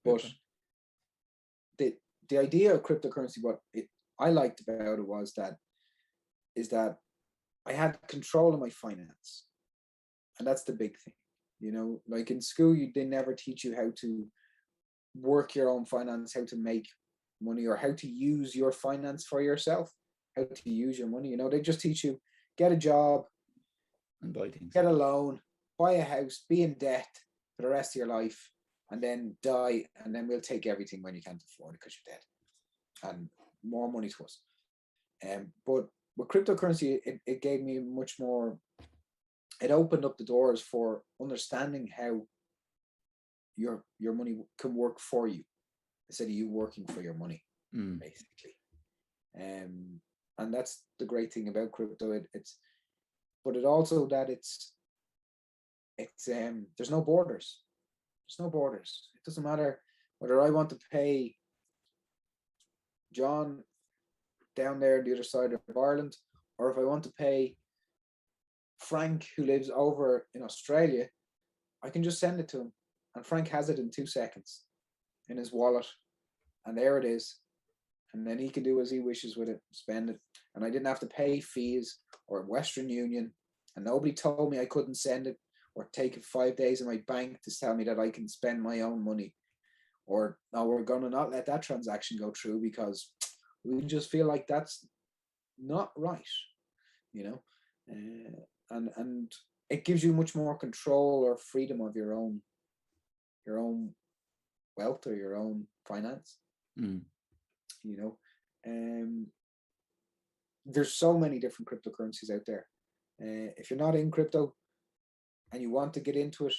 But the idea of cryptocurrency, what I liked about it is that I had control of my finance, and that's the big thing. You know, like in school, they never teach you how to work your own finance, how to make money, or how to use your finance for yourself, how to use your money. You know, they just teach you get a job and buy things, get a loan, buy a house, be in debt for the rest of your life, and then die, and then we'll take everything when you can't afford it because you're dead, and more money to us. But with cryptocurrency, it gave me much more. It opened up the doors for understanding how your money can work for you instead of you working for your money, basically. And that's the great thing about crypto. But it also that it's there's no borders. There's no borders. It doesn't matter whether I want to pay John down there on the other side of Ireland, or if I want to pay Frank, who lives over in Australia, I can just send it to him, and Frank has it in 2 seconds in his wallet, and there it is. And then he can do as he wishes with it, spend it. And I didn't have to pay fees or Western Union, and nobody told me I couldn't send it or take it 5 days in my bank to tell me that I can spend my own money, or no, we're going to not let that transaction go through because we just feel like that's not right, you know. And it gives you much more control or freedom of your own wealth or your own finance. You know, there's so many different cryptocurrencies out there. If you're not in crypto and you want to get into it,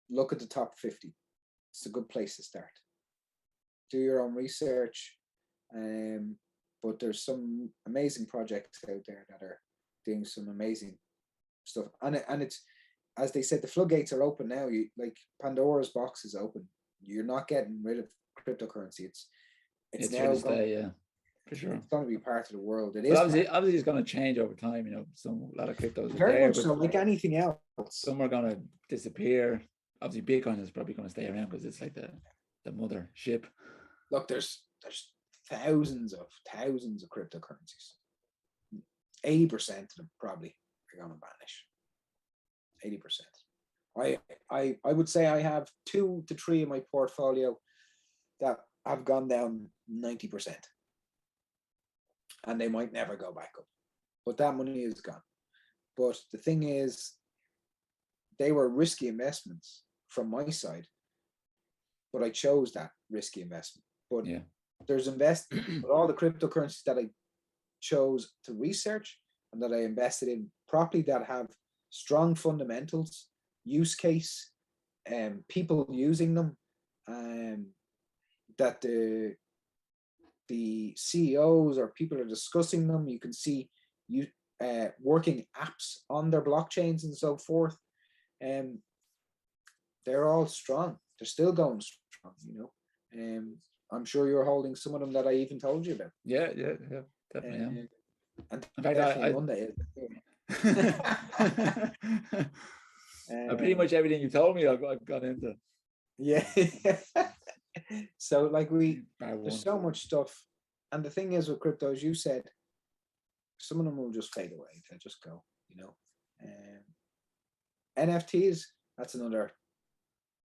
look at the top 50. It's a good place to start. Do your own research, but there's some amazing projects out there that are doing some amazing stuff. And it's, as they said, the floodgates are open now. Like Pandora's box is open. You're not getting rid of cryptocurrency. It's now yeah, for sure. It's going to be part of the world. It but is obviously it's going to change over time. You know, a lot of cryptos very are there, much so, like anything else. Some are going to disappear. Obviously, Bitcoin is probably going to stay around because it's like the mother ship. look, there's thousands of cryptocurrencies. 80% of them probably are going to vanish. 80%. I would say I have 2 to 3 in my portfolio that have gone down 90%, and they might never go back up. But that money is gone. But the thing is, they were risky investments from my side, but I chose that risky investment. But Yeah. there's but all the cryptocurrencies that I chose to research and that I invested in properly, that have strong fundamentals, use case, people using them, that the CEOs or people are discussing them. You can see working apps on their blockchains and so forth. They're all strong. They're still going strong, you know. I'm sure you're holding some of them that I even told you about. Yeah, definitely. And in fact, definitely Monday is. Pretty much everything you told me, I've gone into. Yeah. So like there's so much stuff, and the thing is with crypto, as you said, some of them will just fade away. They'll just go, you know. NFTs, that's another.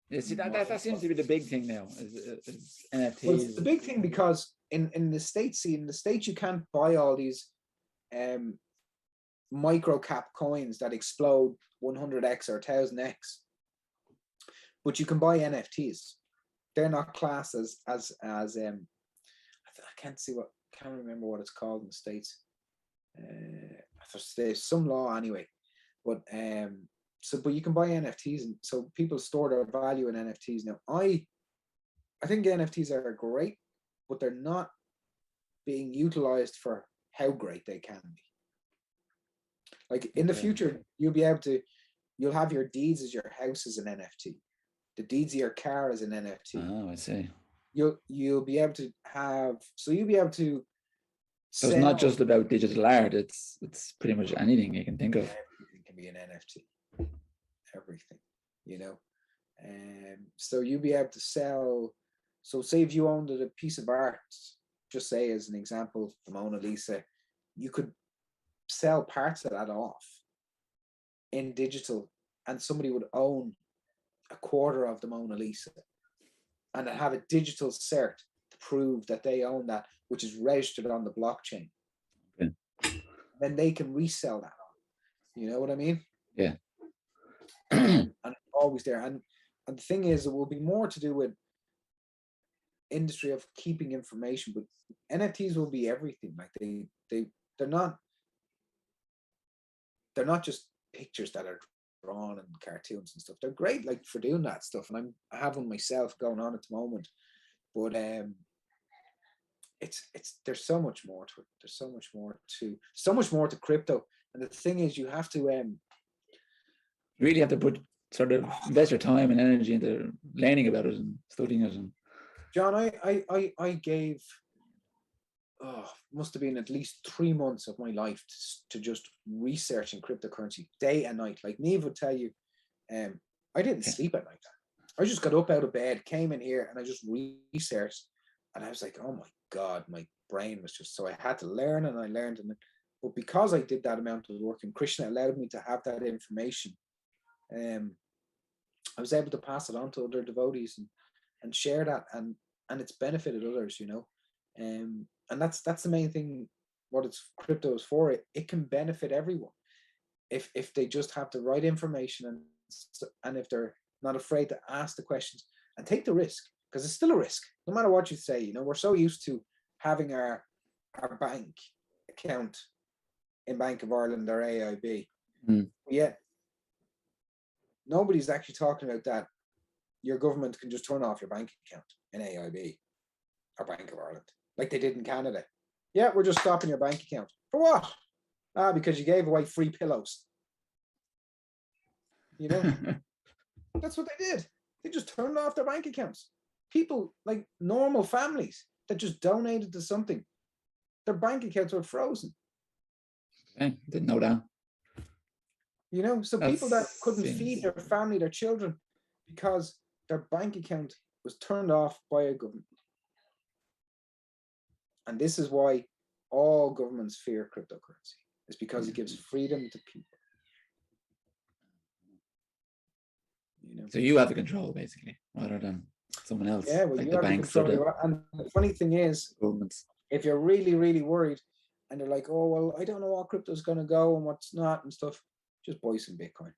Yeah, see, that seems to be the big thing now. Is NFTs. Well, it's the big thing because in the States, you can't buy all these micro cap coins that explode 100x or 1000x, but you can buy NFTs. They're not classed as I can't remember what it's called in the States. There's some law anyway, but but you can buy NFTs, and so people store their value in NFTs. Now, I think NFTs are great, but they're not being utilized for how great they can be. Like in the future, you'll have your deeds as your house as an NFT, the deeds of your car as an NFT. Oh, I see. You'll be able to have, so you'll be able to. So it's not just about digital art. It's pretty much anything you can think of. Everything can be an NFT. Everything, you know. So you'll be able to sell. So say if you owned a piece of art, just say as an example, the Mona Lisa, you could sell parts of that off in digital, and somebody would own a quarter of the Mona Lisa and have a digital cert to prove that they own that, which is registered on the blockchain. Okay. Then they can resell that on. You know what I mean? Yeah. And it's always there. And the thing is, it will be more to do with industry of keeping information, but NFTs will be everything. Like they're not just pictures that are drawn and cartoons and stuff. They're great, like, for doing that stuff, and I have one myself going on at the moment. But it's there's so much more to it. There's so much more to crypto. And the thing is, you have to really have to put sort of invest your time and energy into learning about it and studying it. And John, I gave must have been at least 3 months of my life to just researching cryptocurrency day and night. Like Niamh would tell you, I didn't sleep at night. I just got up out of bed, came in here, and I just researched. And I was like, oh my God, my brain was just, so I had to learn, and I learned. But because I did that amount of work, and Krishna allowed me to have that information, I was able to pass it on to other devotees and share that, and it's benefited others, you know. And that's the main thing. What crypto is for. It can benefit everyone if they just have the right information, and if they're not afraid to ask the questions and take the risk, because it's still a risk, no matter what you say. You know, we're so used to having our bank account in Bank of Ireland or AIB, yet nobody's actually talking about that. Your government can just turn off your bank account in AIB or Bank of Ireland, like they did in Canada. Yeah, we're just stopping your bank account. For what? Because you gave away free pillows. You know, that's what they did. They just turned off their bank accounts. People, like normal families that just donated to something, their bank accounts were frozen. Okay, didn't know that. You know, so people that couldn't feed their family, their children, because their bank account was turned off by a government. And this is why all governments fear cryptocurrency. It's because it gives freedom to people. So you have the control, basically, rather than someone else. Yeah, well, like you the have the banks or control. And the funny thing is, governments. if you're really, really worried and they're like, oh, well, I don't know what crypto is going to go and what's not and stuff, just buy some Bitcoin.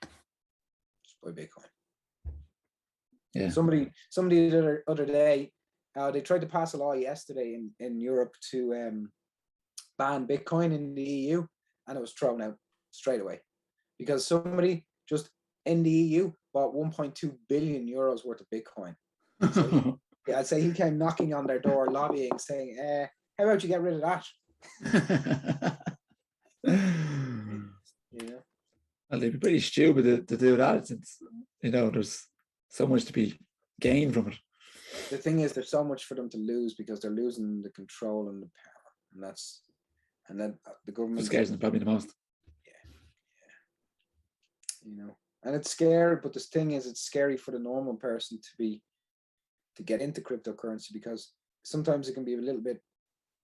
Just buy Bitcoin. Yeah. Somebody the other day, they tried to pass a law yesterday in Europe to ban Bitcoin in the EU, and it was thrown out straight away because somebody just in the EU bought 1.2 billion euros worth of Bitcoin. So yeah, I'd say he came knocking on their door, lobbying, saying, how about you get rid of that? Yeah. Well, they'd be pretty stupid to do that, since there's so much to be gained from it. The thing is, there's so much for them to lose because they're losing the control and the power, and then the government What scares them probably the most. Yeah. And it's scary, but this thing is, it's scary for the normal person to get into cryptocurrency because sometimes it can be a little bit,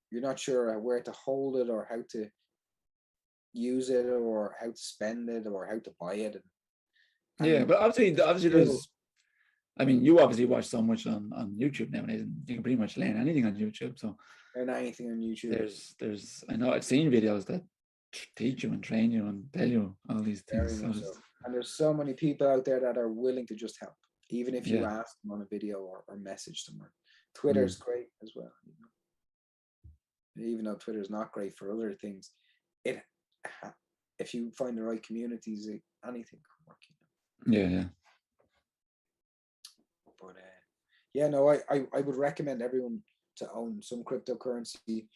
you're not sure where to hold it or how to use it or how to spend it or how to buy it. Yeah, but obviously there's, I mean, you obviously watch so much on YouTube nowadays, and you can pretty much learn anything on YouTube. So learn anything on YouTube. There's I know I've seen videos that teach you and train you and tell you all these things. So. And there's so many people out there that are willing to just help, even if you Yeah. ask them on a video or message them. Or Twitter's great as well. Even though Twitter is not great for other things, if you find the right communities, anything can work. Yeah. But yeah, no, I would recommend everyone to own some cryptocurrency.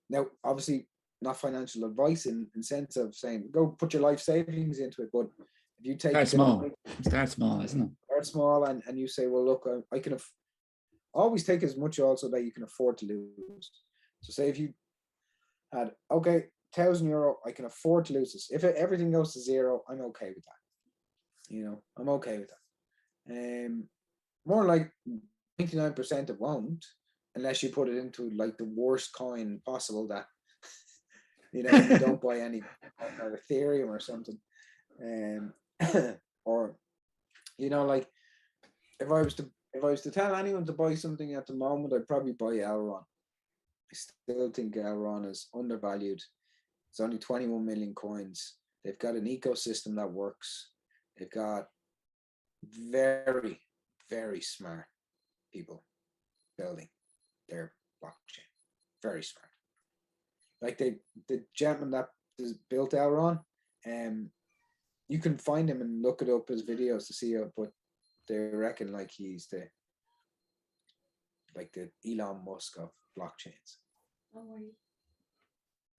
Now, obviously, not financial advice in sense of saying go put your life savings into it, but if you take start small, isn't it? Start small, and you say, well, look, I can always take as much also that you can afford to lose. So say if you had €1,000, I can afford to lose this. If everything goes to zero, I'm okay with that. I'm okay with that. More like 99% it won't, unless you put it into like the worst coin possible that you don't buy any Ethereum or something. Or like if I was to tell anyone to buy something at the moment, I'd probably buy Elrond. I still think Elrond is undervalued. It's only 21 million coins. They've got an ecosystem that works. They've got very, very smart people building their blockchain. Very smart. Like the gentleman that built Elrond, you can find him and look it up his videos to see it, but they reckon like he's the Elon Musk of blockchains. Don't worry.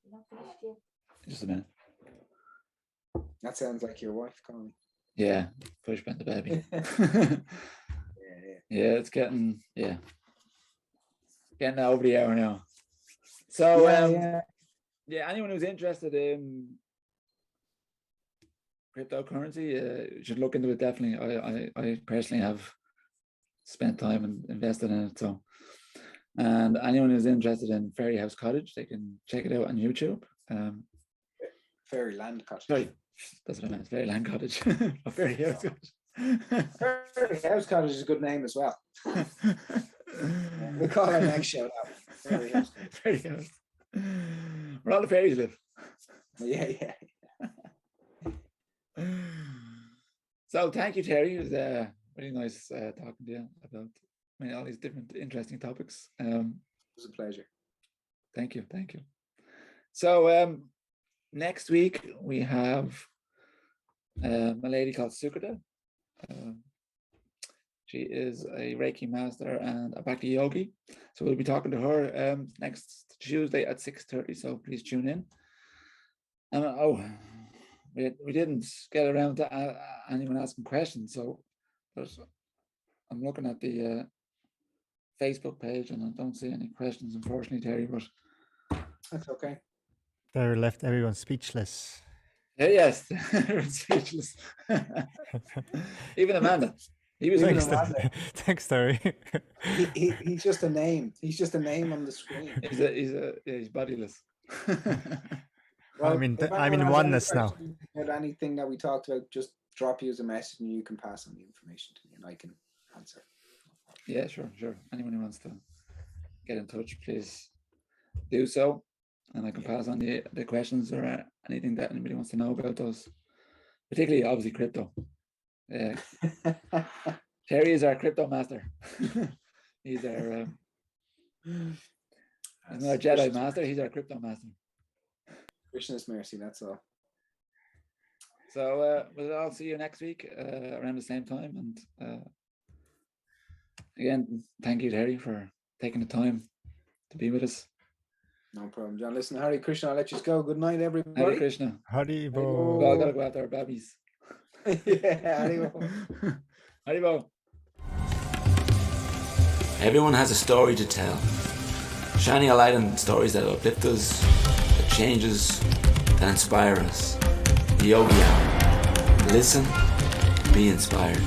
You're not finished yet. Just a minute. That sounds like your wife, Connie. Yeah, push back the baby. Yeah, it's getting over the hour now. So anyone who's interested in cryptocurrency should look into it. Definitely. I personally have spent time and invested in it. So, and anyone who's interested in Fairy House Cottage, they can check it out on YouTube. Fairyland Cottage. Sorry, that's what I meant. Fairyland Cottage. Fairy House Cottage. Fairy House Cottage is a good name as well. We call our next shout out. Fairy House. Fairy House. Where all the fairies live. Yeah. So thank you, Terry. It was really nice talking to you about all these different interesting topics. It was a pleasure. Thank you. So next week we have a lady called Sukrita. She is a Reiki master and a Bhakti yogi. So we'll be talking to her next Tuesday at 6:30. So please tune in. We didn't get around to anyone asking questions. So I'm looking at the Facebook page and I don't see any questions, unfortunately, Terry. But that's okay. They left everyone speechless. Yes, everyone's speechless. Even Amanda. He was Leave Thanks, him alone. thanks, Terry. He's just a name. He's just a name on the screen. he's bodiless. I'm in if anyone in has any oneness now. questions about anything that we talked about, just drop you as a message and you can pass on the information to me and I can answer. Yeah, sure. Anyone who wants to get in touch, please do so, and I can pass on the questions or anything that anybody wants to know about those, particularly obviously crypto. Terry is our crypto master. He's our he's not a Jedi master. He's our crypto master. Krishna's mercy. That's all. So we'll all see you next week around the same time. And again, thank you, Terry, for taking the time to be with us. No problem, John. Listen, Hare Krishna, I'll let you go. Good night, everybody. Hare Krishna. Haribo. Well, I gotta go after our babies. Yeah, Haribo. Haribo. Everyone has a story to tell. Shining a light on stories that uplift us, that change us, that inspire us. The Yogi Hour. Listen, be inspired.